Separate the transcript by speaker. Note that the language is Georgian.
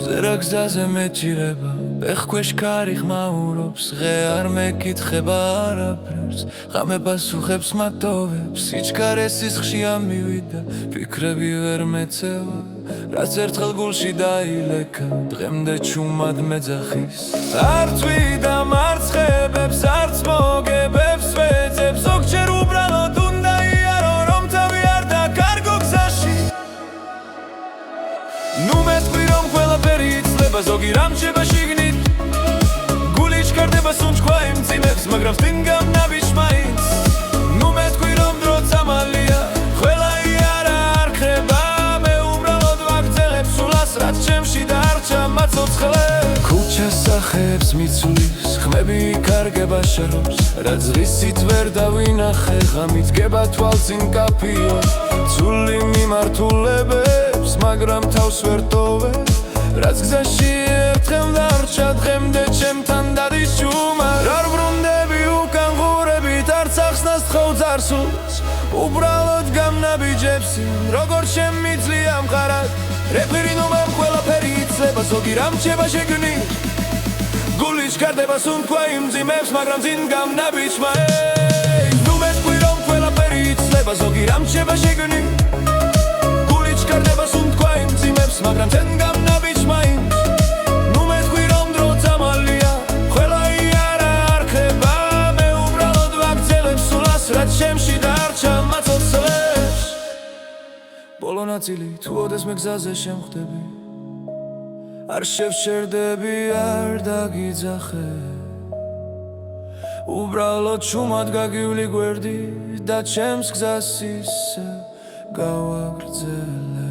Speaker 1: ზერა გზაზე მეჭირება ფეხქვეშ ქარი ხმაურობს ღე არ მეკითხება არაფერს ღამე პასუხებს მატოვებს სიჩქარე სისხლში ამივიდა ფიქრები ვერ მეცევა რაც ერთხელ გულში დაილეკა დღემდე ჩუმად მეძახის არც ვიდა მარცხებებს არც მოგებებს ვეძებს ზოგჯერ უბრალოდ უნდა იარო რომ თავი არ დაკარგო გზაში ნუ მეთქვი რომ ყველაფერი იცლება ზოგი რამ რჩება შიგნით გული ჩქარდება სუნჩქვა იმძიმებს მაგრამ სტინგამ ნაბიჯ მაინც ნუ მეთქვი რომ დრო წამალია ყველა იარა არ ხება მე უბრალოდ ვაგრძელებ სულას რაც ჩემში დარჩა მაცოცხლე ქუჩას სახეებს მიცulis ხმები იკარგება შარობს რაც ღისით ვერ დავინახე ღამით გება თვალწინ კაფიო ცული მიმართულებებს მაგრამ თავს ვერ ტოვებ რაც გზაში ერთხელ დარჩა დღემდე ჩემთან დადის ჩუმა რა ბრუნდები უკან ღურებით არც ახსნას თხოვ ძარსულს უბრალოდ გამნაბიჯებს როგორ შემიძლია მყარად რეფერინუმამ ყველაფერი იცლება ზოგი რამ რჩება შეგნით გული ჩქარდება სუნთქვა იმძიმებს მაგრამ წინ გამნაბიჯმა ნუ მეთქვი რომ ყველაფერი იცლება ზოგი რამ რჩება შეგნით გული ჩქარდება სუნთქვა იმძიმებს მაგრამ წინ გამნაბიჯმა ნუ მეთქვი რომ დრო წამალია ყველა იარა არ ხება მე უბრალოდ ვაგრძელებ სულას რაც ჩემში დარჩა მაცოცხლებს ბოლო ნაწილი თუ ოდესმე გზაზე შემხვდები არ შევშერდები არ დაგიძახე უბრალოდ ჩუმად გაგივლი გვერდი და ჩემს გზას ისე გავაგრძელე